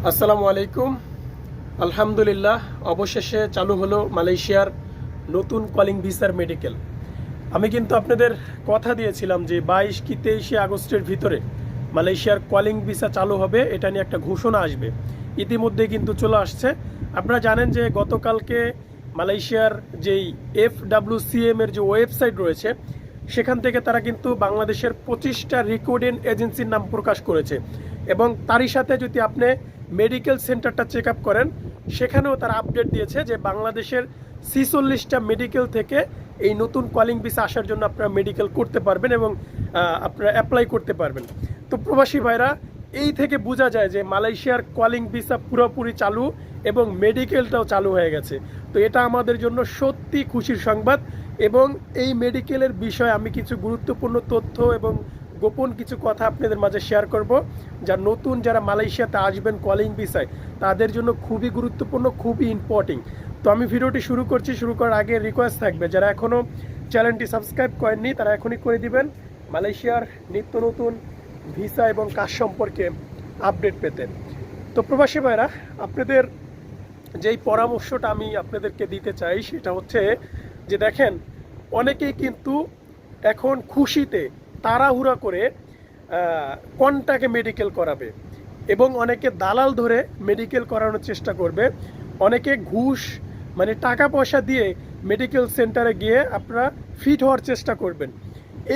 আসসালামু আলাইকুম। আলহামদুলিল্লাহ, অবশেষে চালু হলো মালয়েশিয়ার নতুন কলিং ভিসার মেডিকেল। আমি কিন্তু আপনাদের কথা দিয়েছিলাম যে 22 কি 23 আগস্টের ভিতরে মালয়েশিয়ার কলিং ভিসা চালু হবে, এটা নিয়ে একটা ঘোষণা আসবে। ইতিমধ্যে কিন্তু চলে আসছে। আপনারা জানেন যে গতকালকে মালয়েশিয়ার যেই FWCM এর যে ওয়েবসাইট রয়েছে সেখান থেকে তারা কিন্তু বাংলাদেশের 25টা রিক্রুটিং এজেন্সির নাম প্রকাশ করেছে, এবং তারই সাথে যদি আপনি মেডিকেল সেন্টারটা চেক আপ করেন সেখানেও তারা আপডেট দিয়েছে যে বাংলাদেশের 46টা মেডিকেল থেকে এই নতুন কলিং ভিসা আসার জন্য আপনারা মেডিকেল করতে পারবেন এবং আপনারা অ্যাপ্লাই করতে পারবেন। তো প্রবাসী ভাইরা, এই থেকে বোঝা যায় যে মালয়েশিয়ার কলিং ভিসা পুরোপুরি চালু এবং মেডিকেলটাও চালু হয়ে গেছে। তো এটা আমাদের জন্য সত্যি খুশির সংবাদ, এবং এই মেডিকেলের বিষয়ে আমি কিছু গুরুত্বপূর্ণ তথ্য এবং গোপন কিছু কথা আপনাদের মাঝে শেয়ার করব, যা নতুন যারা মালয়েশিয়াতে আসবেন কলিং ভিসায় তাদের জন্য খুবই গুরুত্বপূর্ণ, খুবই ইম্পর্টেন্ট। তো আমি ভিডিওটি শুরু করছি। শুরু করার আগে রিকোয়েস্ট থাকবে, যারা এখনও চ্যানেলটি সাবস্ক্রাইব করেননি তারা এখনই করে দিবেন মালয়েশিয়ার নিত্য নতুন ভিসা এবং কাজ সম্পর্কে আপডেট পেতে। তো প্রবাসী ভাইরা, আপনাদের যেই পরামর্শটা আমি আপনাদেরকে দিতে চাই সেটা হচ্ছে যে দেখেন, অনেকেই কিন্তু এখন খুশিতে তাড়াহুড়া করে কোনটাকে মেডিকেল করাবে, এবং অনেকে দালাল ধরে মেডিকেল করানোর চেষ্টা করবে। অনেকে ঘুষ মানে টাকা পয়সা দিয়ে মেডিকেল সেন্টারে গিয়ে আপনারা ফিট হওয়ার চেষ্টা করবেন।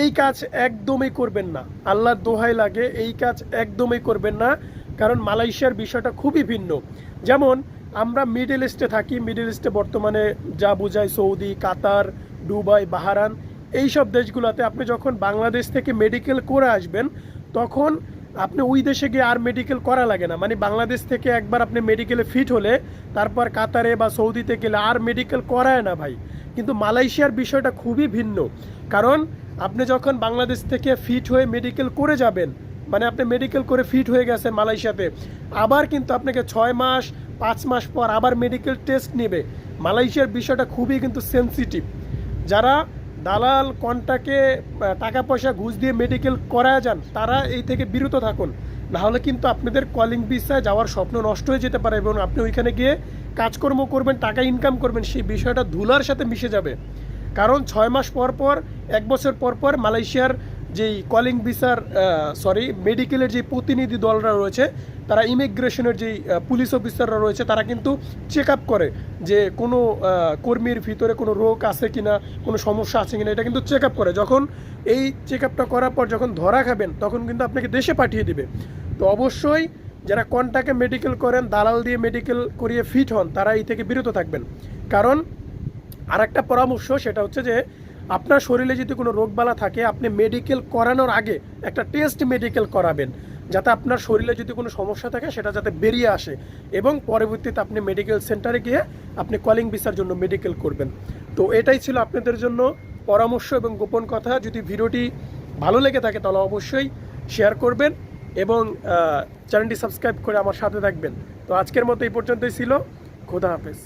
এই কাজ একদমই করবেন না, আল্লাহর দোহাই লাগে, এই কাজ একদমই করবেন না। কারণ মালয়েশিয়ার বিষয়টা খুবই ভিন্ন। যেমন আমরা মিডল ইস্টে থাকি, মিডল ইস্টে বর্তমানে যা বোঝায় সৌদি, কাতার, দুবাই, বাহারান, এই সব দেশগুলোতে আপনি যখন বাংলাদেশ থেকে মেডিকেল করে আসবেন তখন আপনি ওই দেশে গিয়ে আর মেডিকেল করা লাগে না। মানে বাংলাদেশ থেকে একবার আপনি মেডিকেলে ফিট হলে তারপর কাতারে বা সৌদিতে গেলে আর মেডিকেল করায় না ভাই। কিন্তু মালয়েশিয়ার বিষয়টা খুবই ভিন্ন। কারণ আপনি যখন বাংলাদেশ থেকে ফিট হয়ে মেডিকেল করে যাবেন, মানে আপনি মেডিকেল করে ফিট হয়ে গেছেন মালয়েশিয়াতে, আবার কিন্তু আপনাকে 6 মাস 5 মাস পর আবার মেডিকেল টেস্ট নেবে। মালয়েশিয়ার বিষয়টা খুবই কিন্তু সেন্সিটিভ। যারা দালাল কন্টাকে টাকা পয়সা ঘুষ দিয়ে মেডিকেল করায় যান তারা এই থেকে বিরত থাকুন, নাহলে কিন্তু আপনাদের কলিং ভিসায় যাওয়ার স্বপ্ন নষ্ট হয়ে যেতে পারে, এবং আপনি ওইখানে গিয়ে কাজকর্ম করবেন, টাকা ইনকাম করবেন, সেই বিষয়টা ধুলার সাথে মিশে যাবে। কারণ 6 মাস পর পর, 1 বছর পর পর মালয়েশিয়ার যেই কলিং ভিসার মেডিকেলের যে প্রতিনিধি দলরা রয়েছে, তারা ইমিগ্রেশনের যেই পুলিশ অফিসাররা রয়েছে তারা কিন্তু চেক আপ করে যে কোনো কর্মীর ভিতরে কোনো রোগ আছে কিনা, কোনো সমস্যা আছে কিনা, এটা কিন্তু চেক আপ করে। যখন এই চেক আপটা করার পর যখন ধরা খাবেন তখন কিন্তু আপনাকে দেশে পাঠিয়ে দিবে। তো অবশ্যই যারা কন্টাকে মেডিকেল করেন, দালাল দিয়ে মেডিকেল করিয়ে ফিট হন, তারা এই থেকে বিরত থাকবেন। কারণ আর একটা পরামর্শ, সেটা হচ্ছে যে আপনার শরীরে যদি কোনো রোগবালা থাকে আপনি মেডিকেল করানোর আগে একটা টেস্ট মেডিকেল করাবেন, যাতে আপনার শরীরে যদি কোনো সমস্যা থাকে সেটা যাতে বেরিয়ে আসে, এবং পরবর্তীতে আপনি মেডিকেল সেন্টারে গিয়ে আপনি কলিং ভিসার জন্য মেডিকেল করবেন। তো এটাই ছিল আপনাদের জন্য পরামর্শ এবং গোপন কথা। যদি ভিডিওটি ভালো লেগে থাকে তাহলে অবশ্যই শেয়ার করবেন এবং চ্যানেলটি সাবস্ক্রাইব করে আমার সাথে থাকবেন। তো আজকের মতো এই পর্যন্তই ছিল। খোদা হাফেজ।